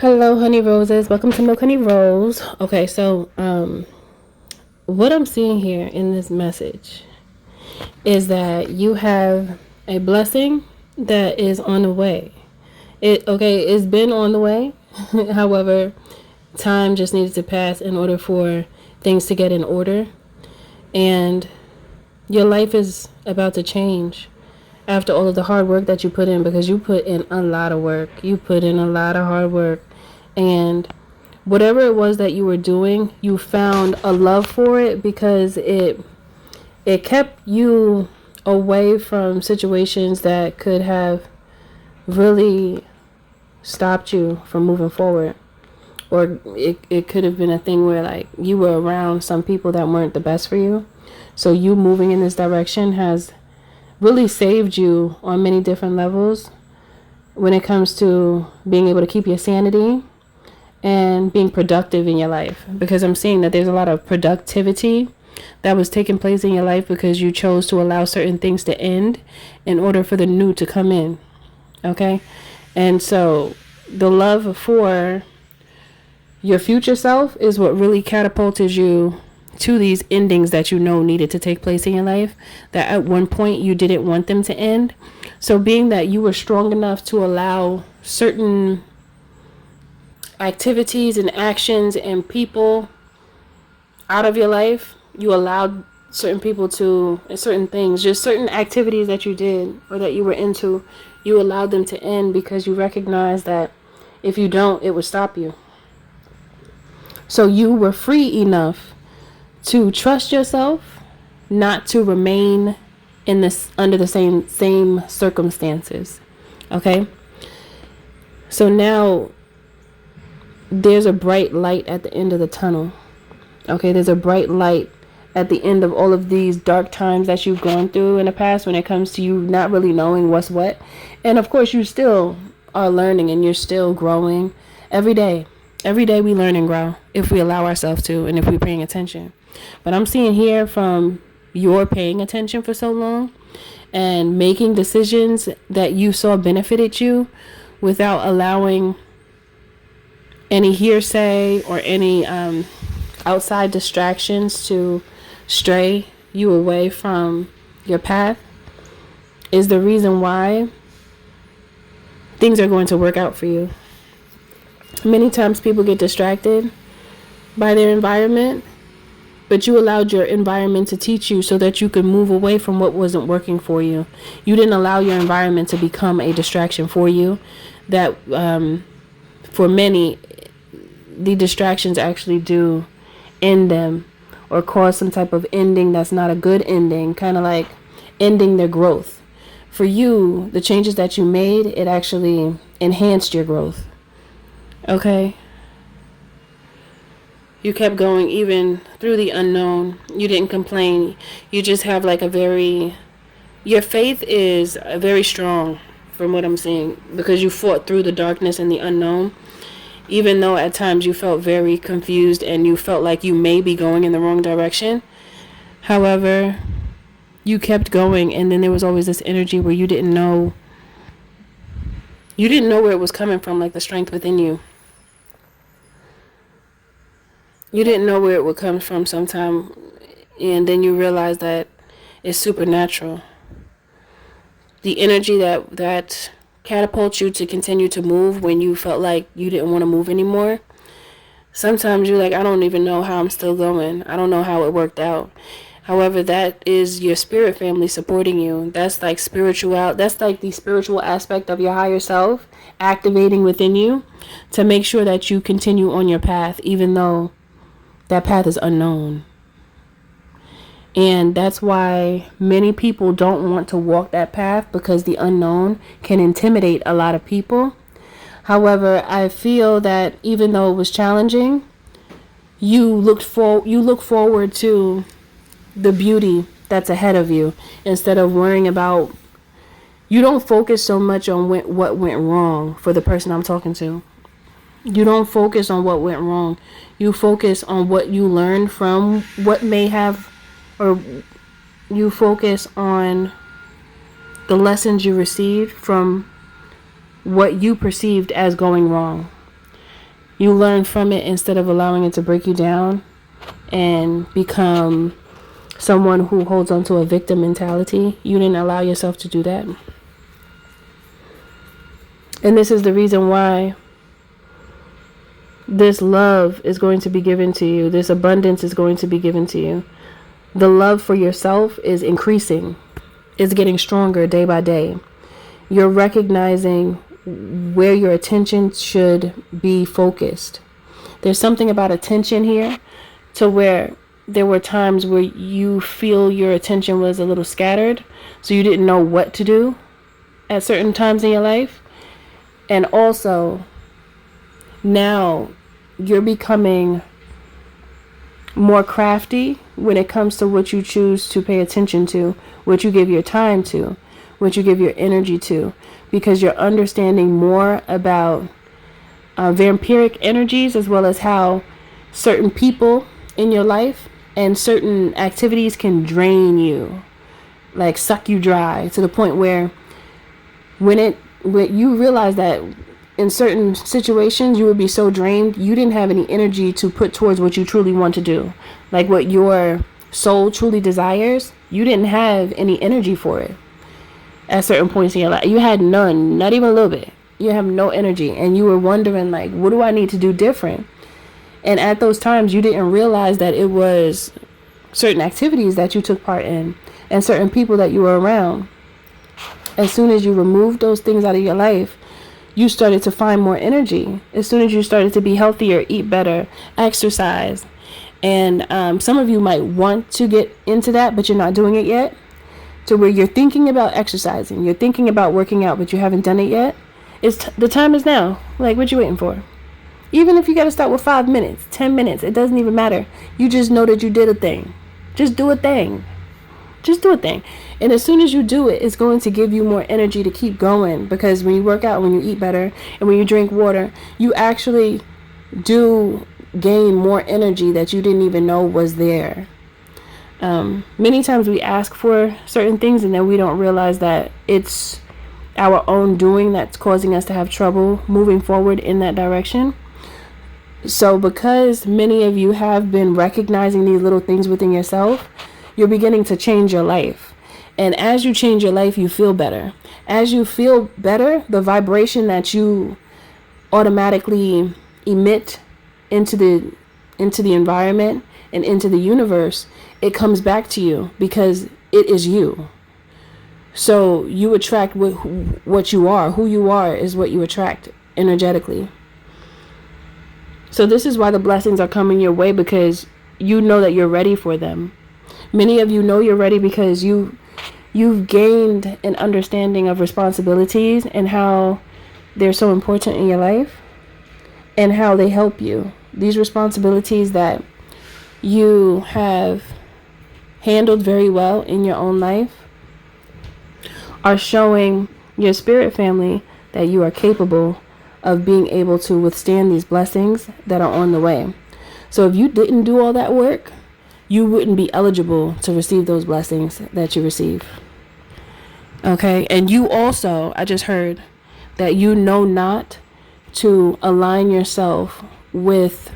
Hello, honey roses. Welcome to Milk Honey Rose. Okay, so what I'm seeing here in this message is that you have a blessing that is on the way. It's been on the way. However, time just needed to pass in order for things to get in order, and your life is about to change after all of the hard work that you put in, because you put in a lot of work. You put in a lot of hard work. And whatever it was that you were doing, you found a love for it because it kept you away from situations that could have really stopped you from moving forward. Or it could have been a thing where like you were around some people that weren't the best for you. So you moving in this direction has really saved you on many different levels when it comes to being able to keep your sanity and being productive in your life, because I'm seeing that there's a lot of productivity that was taking place in your life because you chose to allow certain things to end in order for the new to come in. Okay? And so the love for your future self is what really catapulted you to these endings that you know needed to take place in your life, that at one point you didn't want them to end. So being that you were strong enough to allow certain activities and actions and people out of your life, you allowed certain people to, and certain things, just certain activities that you did or that you were into, you allowed them to end because you recognized that if you don't, it would stop you. So you were free enough to trust yourself, not to remain in this under the same circumstances. Okay? So now there's a bright light at the end of the tunnel. Okay, there's a bright light at the end of all of these dark times that you've gone through in the past when it comes to you not really knowing what's what. And of course, you still are learning and you're still growing every day. Every day we learn and grow if we allow ourselves to and if we're paying attention. But I'm seeing here from your paying attention for so long and making decisions that you saw benefited you without allowing any hearsay or any outside distractions to stray you away from your path, is the reason why things are going to work out for you. Many times people get distracted by their environment, but you allowed your environment to teach you so that you could move away from what wasn't working for you. You didn't allow your environment to become a distraction for you. That for many, the distractions actually do end them or cause some type of ending that's not a good ending, kind of like ending their growth. For you, the changes that you made, it actually enhanced your growth. Okay? You kept going even through the unknown. You didn't complain. You just have like your faith is very strong from what I'm seeing, because you fought through the darkness and the unknown. Even though at times you felt very confused and you felt like you may be going in the wrong direction. However, you kept going, and then there was always this energy where you didn't know where it was coming from, like the strength within you. You didn't know where it would come from sometime, and then you realize that it's supernatural. The energy that catapults you to continue to move when you felt like you didn't want to move anymore. Sometimes you're like, I don't even know how I'm still going. I don't know how it worked out. However, that is your spirit family supporting you. That's like that's like the spiritual aspect of your higher self activating within you to make sure that you continue on your path, even though that path is unknown. And that's why many people don't want to walk that path, because the unknown can intimidate a lot of people. However, I feel that even though it was challenging, you look forward to the beauty that's ahead of you instead of worrying about. You don't focus so much on what went wrong for the person I'm talking to. You don't focus on what went wrong. You focus on what you learned from what may have, or you focus on the lessons you received from what you perceived as going wrong. You learn from it instead of allowing it to break you down and become someone who holds on to a victim mentality. You didn't allow yourself to do that. And this is the reason why this love is going to be given to you. This abundance is going to be given to you. The love for yourself is increasing. It's getting stronger day by day. You're recognizing where your attention should be focused. There's something about attention here to where there were times where you feel your attention was a little scattered, so you didn't know what to do at certain times in your life. And also, now you're becoming more crafty when it comes to what you choose to pay attention to, what you give your time to, what you give your energy to, because you're understanding more about vampiric energies, as well as how certain people in your life and certain activities can drain you, like suck you dry, to the point where when you realize that in certain situations you would be so drained, you didn't have any energy to put towards what you truly want to do, like what your soul truly desires. You didn't have any energy for it at certain points in your life. You had none, not even a little bit. You have no energy, and you were wondering, like, what do I need to do different? And at those times you didn't realize that it was certain activities that you took part in and certain people that you were around. As soon as you removed those things out of your life, you started to find more energy. As soon as you started to be healthier, eat better, exercise. And some of you might want to get into that, but you're not doing it yet. To where you're thinking about exercising, you're thinking about working out, but you haven't done it yet. The time is now. Like, what you waiting for? Even if you got to start with 5 minutes, 10 minutes, it doesn't even matter. You just know that you did a thing. Just do a thing. Just do a thing. And as soon as you do it, it's going to give you more energy to keep going. Because when you work out, when you eat better, and when you drink water, you actually do gain more energy that you didn't even know was there. Many times we ask for certain things and then we don't realize that it's our own doing that's causing us to have trouble moving forward in that direction. So because many of you have been recognizing these little things within yourself, you're beginning to change your life. And as you change your life, you feel better. As you feel better, the vibration that you automatically emit into the environment and into the universe, it comes back to you because it is you. So you attract what you are. Who you are is what you attract energetically. So this is why the blessings are coming your way, because you know that you're ready for them. Many of you know you're ready because you've gained an understanding of responsibilities and how they're so important in your life and how they help you. These responsibilities that you have handled very well in your own life are showing your spirit family that you are capable of being able to withstand these blessings that are on the way. So if you didn't do all that work, you wouldn't be eligible to receive those blessings that you receive. Okay, and you also, I just heard that you know not to align yourself with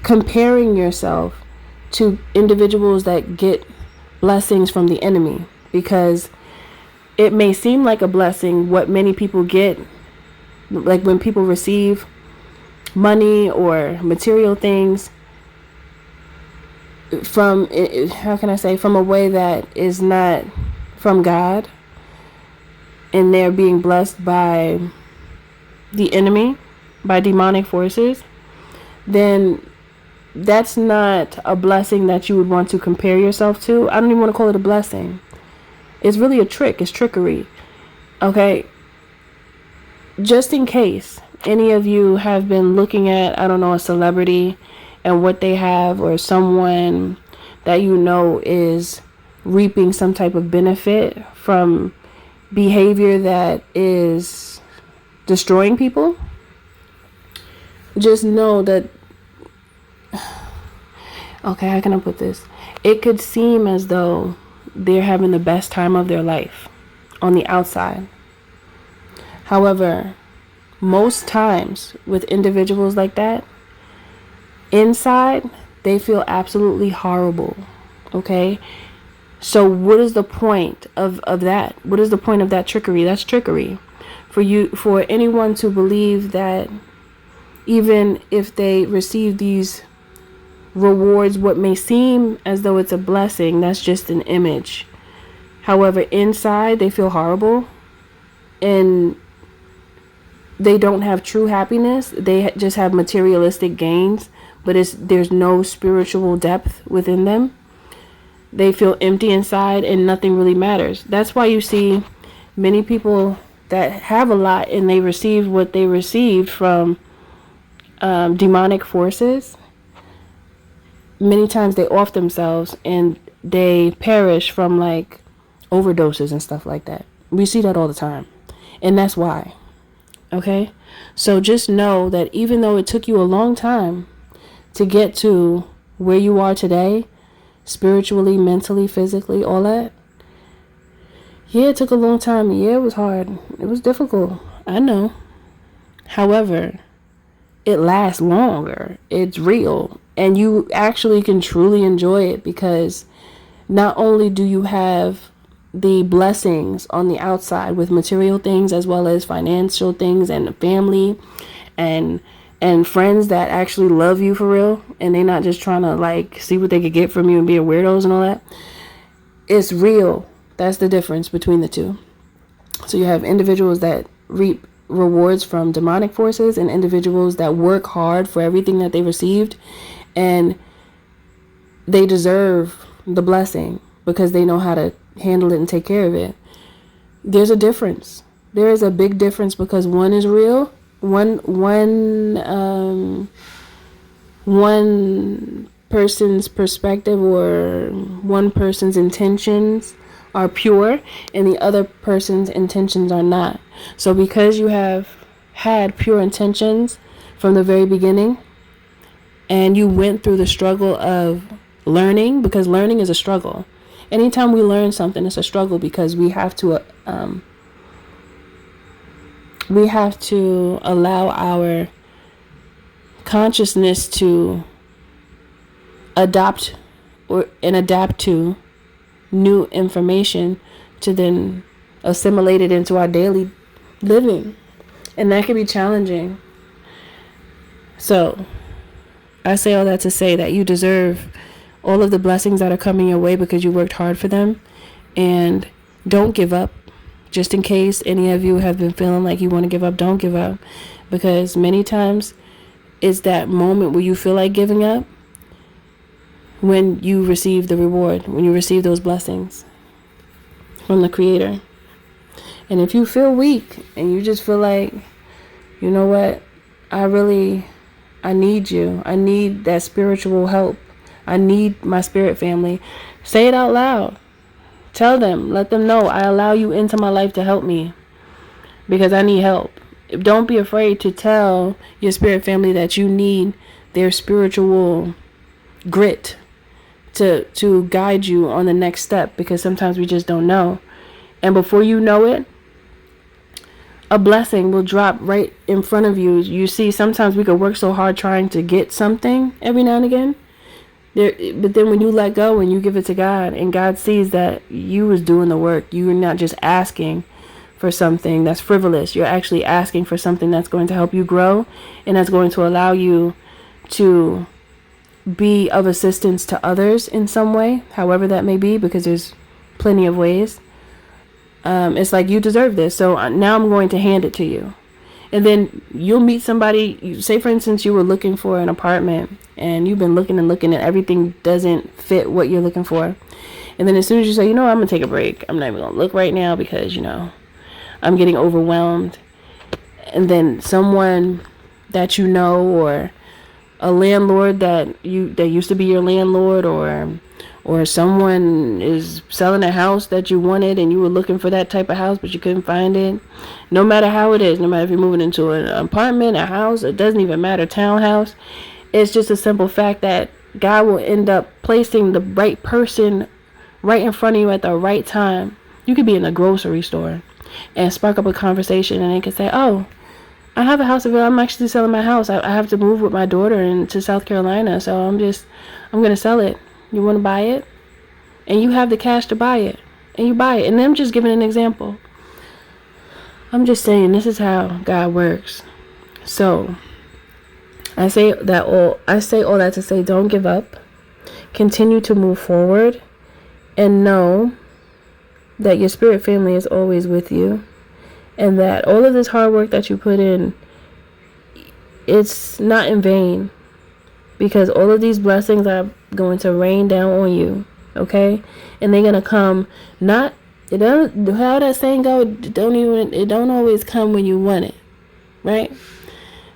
comparing yourself to individuals that get blessings from the enemy, because it may seem like a blessing what many people get, like when people receive money or material things from, how can I say, from a way that is not from God, and they're being blessed by the enemy, by demonic forces, then that's not a blessing that you would want to compare yourself to. I don't even want to call it a blessing. It's really a trick. It's trickery. Okay. Just in case any of you have been looking at, I don't know, a celebrity and what they have, or someone that you know is reaping some type of benefit from behavior that is destroying people, just know that, okay, how can I put this? It could seem as though they're having the best time of their life on the outside. However, most times with individuals like that, inside, they feel absolutely horrible. Okay? So what is the point of that? What is the point of that trickery? That's trickery. For anyone to believe that even if they receive these rewards, what may seem as though it's a blessing, that's just an image. However, inside they feel horrible and they don't have true happiness. They just have materialistic gains, but there's no spiritual depth within them. They feel empty inside and nothing really matters. That's why you see many people that have a lot and they receive what they received from demonic forces. Many times they off themselves and they perish from like overdoses and stuff like that. We see that all the time. And that's why. Okay? So just know that even though it took you a long time to get to where you are today, spiritually, mentally, physically, all that, yeah, it took a long time. Yeah, it was hard. It was difficult. I know. However, it lasts longer. It's real. And you actually can truly enjoy it because not only do you have the blessings on the outside with material things as well as financial things and family and friends that actually love you for real and they're not just trying to like see what they could get from you and be a weirdos and all that. It's real. That's the difference between the two. So you have individuals that reap rewards from demonic forces and individuals that work hard for everything that they received and they deserve the blessing because they know how to handle it and take care of it. There's a difference. There is a big difference because one is real. One person's perspective or one person's intentions are pure and the other person's intentions are not. So because you have had pure intentions from the very beginning and you went through the struggle of learning, because learning is a struggle. Anytime we learn something, it's a struggle because we have to allow our consciousness to adapt to new information to then assimilate it into our daily living. And that can be challenging. So I say all that to say that you deserve all of the blessings that are coming your way because you worked hard for them. And don't give up. Just in case any of you have been feeling like you want to give up, don't give up. Because many times it's that moment where you feel like giving up when you receive the reward, when you receive those blessings from the Creator. And if you feel weak and you just feel like, you know what, I need you. I need that spiritual help. I need my spirit family. Say it out loud. Tell them, let them know, I allow you into my life to help me because I need help. Don't be afraid to tell your spirit family that you need their spiritual grit to guide you on the next step, because sometimes we just don't know. And before you know it, a blessing will drop right in front of you. You see, sometimes we could work so hard trying to get something every now and again. But then when you let go and you give it to God and God sees that you was doing the work, you're not just asking for something that's frivolous. You're actually asking for something that's going to help you grow and that's going to allow you to be of assistance to others in some way, however that may be, because there's plenty of ways. It's like, you deserve this, so now I'm going to hand it to you. And then you'll meet somebody, say for instance you were looking for an apartment and you've been looking and everything doesn't fit what you're looking for. And then as soon as you say, I'm going to take a break, I'm not even going to look right now because, I'm getting overwhelmed. And then someone that you know, or a landlord that used to be your landlord, or someone is selling a house that you wanted and you were looking for that type of house but you couldn't find it. No matter how it is, no matter if you're moving into an apartment, a house, it doesn't even matter, townhouse, it's just a simple fact that God will end up placing the right person right in front of you at the right time. You could be in a grocery store and spark up a conversation and they could say, oh, I have a house available. I'm actually selling my house. I have to move with my daughter into South Carolina, so I'm gonna sell it. You want to buy it, and you have the cash to buy it, and you buy it. And I'm just giving an example. I'm just saying this is how God works. So I say all that to say, don't give up. Continue to move forward, and know that your spirit family is always with you, and that all of this hard work that you put in, it's not in vain, because all of these blessings are going to rain down on you, okay? And they're gonna come. Not it don't how that saying go. It don't always come when you want it, right?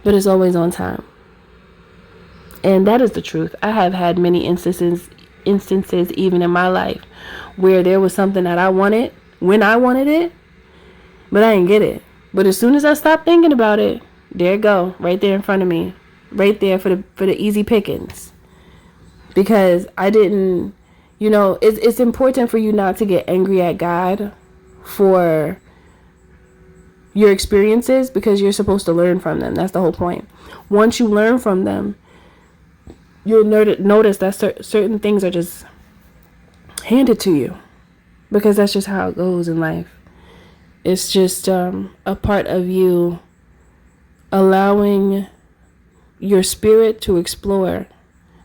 But it's always on time. And that is the truth. I have had many instances even in my life where there was something that I wanted when I wanted it, but I didn't get it. But as soon as I stopped thinking about it, there it go, right there in front of me, right there for the easy pickings. Because I didn't, it's important for you not to get angry at God for your experiences, because you're supposed to learn from them. That's the whole point. Once you learn from them, you'll notice that certain things are just handed to you, because that's just how it goes in life. It's just a part of you allowing your spirit to explore,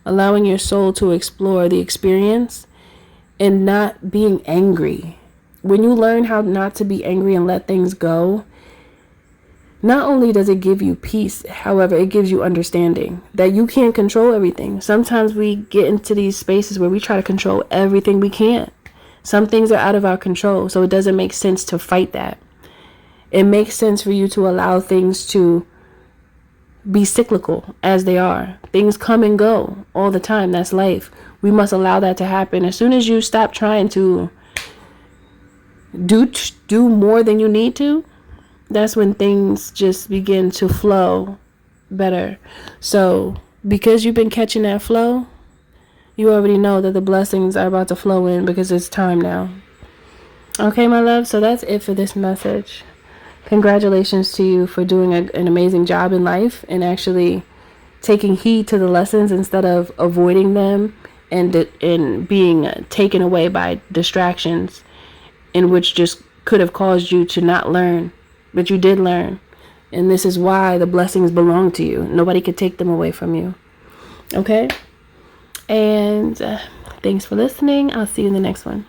allowing your soul to explore the experience, and not being angry. When you learn how not to be angry and let things go, not only does it give you peace, however, it gives you understanding that you can't control everything. Sometimes we get into these spaces where we try to control everything. We can't. Some things are out of our control, so it doesn't make sense to fight that. It makes sense for you to allow things to be cyclical as they are. Things come and go all the time. That's life. We must allow that to happen. As soon as you stop trying to do more than you need to, that's when things just begin to flow better. So because you've been catching that flow, you already know that the blessings are about to flow in, because it's time now. Okay, my love. So that's it for this message. Congratulations to you for doing an amazing job in life and actually taking heed to the lessons instead of avoiding them and being taken away by distractions, in which just could have caused you to not learn. But you did learn. And this is why the blessings belong to you. Nobody could take them away from you. Okay? And thanks for listening. I'll see you in the next one.